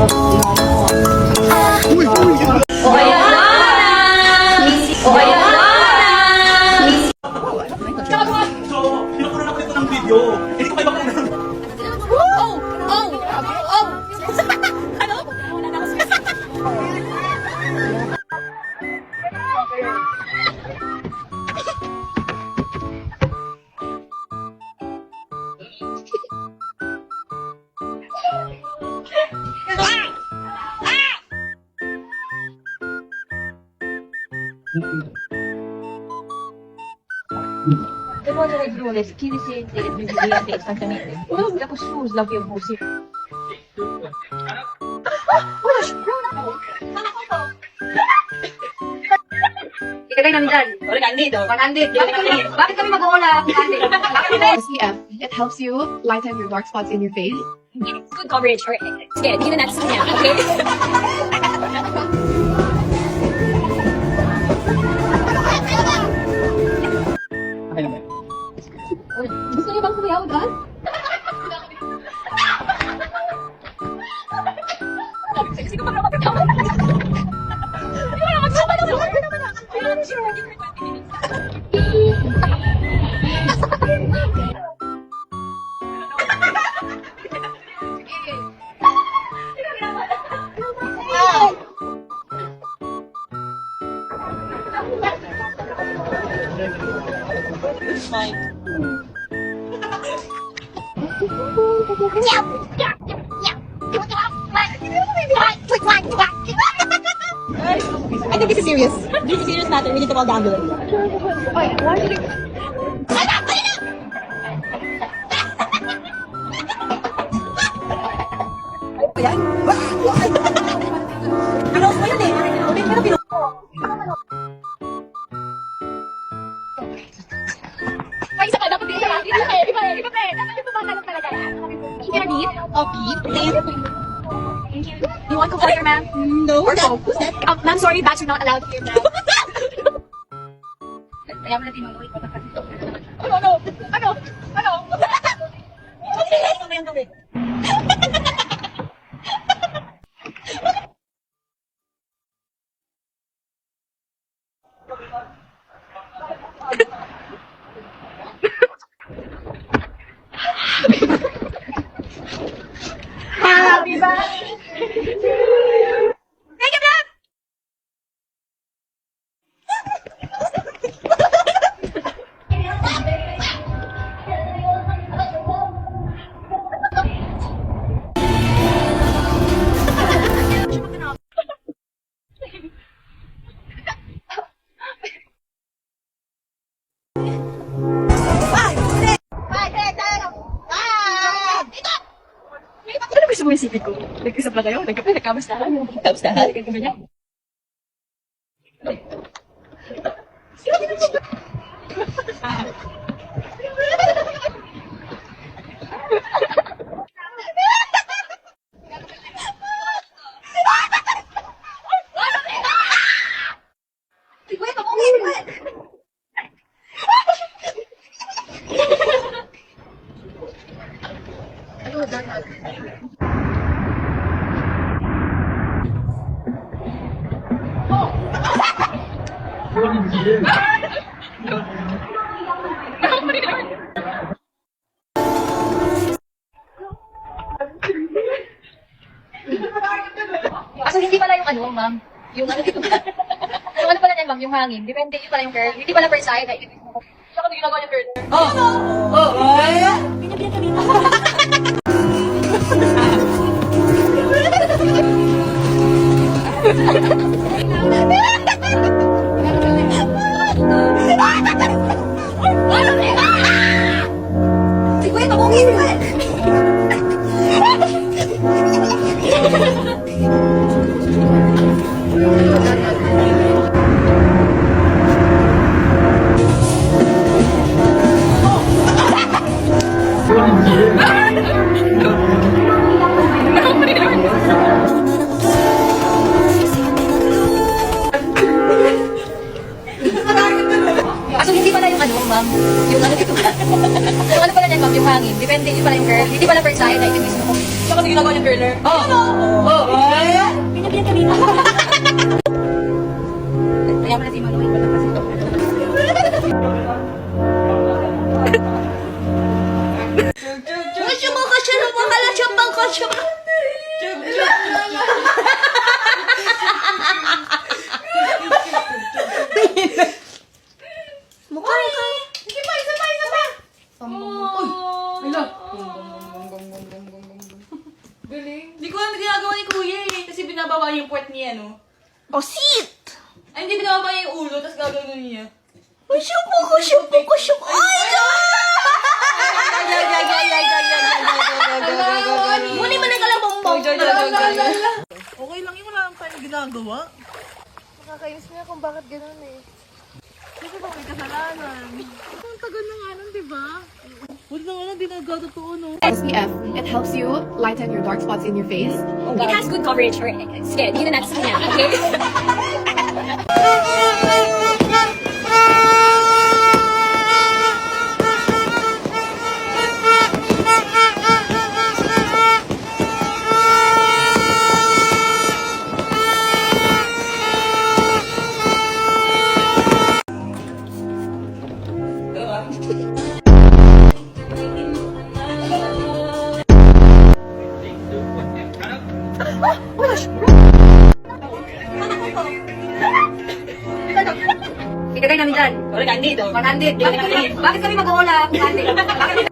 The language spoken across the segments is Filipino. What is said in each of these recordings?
O ayan na! O ayan na! So, pinukunan ako nito ng video. Hindi ko kayo makunan. Devono le giule, chi li siete e brillante istantaneamente. La costruis la via busi. Ikagay namin dyan. Wala kandid. Bakit kami mag-uula? SPF, it helps you lighten your dark spots in your face. Good coverage. Or, sige, tingnan natin sa kanya. Okay? Okay naman. Gusto niyo bang sumayaw dyan? Sige pa naman magkakawa. Hindi mo na magsama na. I think this is serious. This is a serious matter. We need to call the ambulance. Ay, isa ka. Dapat di ka. Iba pa eh. Dapat yung pumatalong talaga. Internet? Okay, please. You want comforter, ma'am? No, Or that, no? who's that? Ma'am, sorry. Bats are not allowed here, ma'am. Kaya mo natin mag-uwi. Ano? Happy birthday! Thank you, ma'am! Ano gusto mo isipin ko? Nag-isap na kayo? Nagkamustahan? Nagkamustahan? Nagkamustahan? So, hindi pala yung ano, ma'am. Yung ano dito. Yung ano pala yan, ma'am, yung hangin. Depende yung pala yung curve. Hindi pala per side. Saka ito ginagawa yung curve. So, hindi pala yung ano, ma'am. Yung ano dito. Yung ano pala yan, ma'am, yung hangin. Depende yung pala yung curve. Hindi pala per side. Like, yung mismo. Siya kasi ginagawa niyang curler. Binabiyan ka dito. Kaya mo na si Manuel. Wala kasi ito. Hindi ko alam na ginagawa ni Kuya eh. Kasi binababa yung port niya, no? Oh, sit! Ay, hindi binababa niya yung ulo, tapos gagawin niya. Muni mo na ka lang bumbong. Okay lang yun, wala lang tayong ginagawa. Nakakainis niya kung bakit ganun eh. Kasi ba may kasalanan? Ang tagal na nga nun, di ba? Wala na nga lang, di nagkatotoo, no? SPF, it helps you lighten your dark spots in your face. It has good coverage for skin. Hindi na natin sa kanya, okay? Ikagay namin dyan. Wala ka, dito. 100. Bakit kami mag-uula? 100. Bakit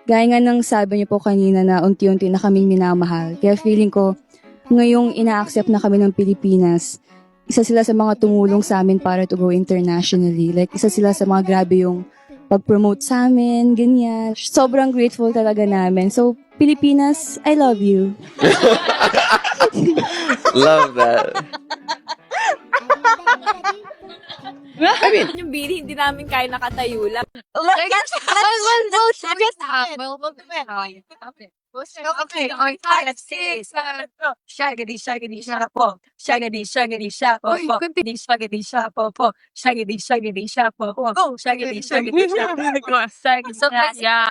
Gaya nga ng sabi niyo po kanina na unti-unti na kaming minamahal. Kaya feeling ko, ngayong ina-accept na kami ng Pilipinas, isa sila sa mga tumulong sa amin para to go internationally. Like, isa sila sa mga grabe yung pag-promote sa amin, ganyan. Sobrang grateful talaga namin. So, Pilipinas, I love you. Love that. Yung bili, hindi namin kaya nakatayo lang. Okay, let's see. Shaggedy, shaggedy, shapo. Shaggedy, shaggedy, shapo. Shaggedy, shaggedy, shapo. Shaggedy, shaggedy, shapo. Shaggedy, shaggedy, shapo. Shaggedy, shaggedy, shapo.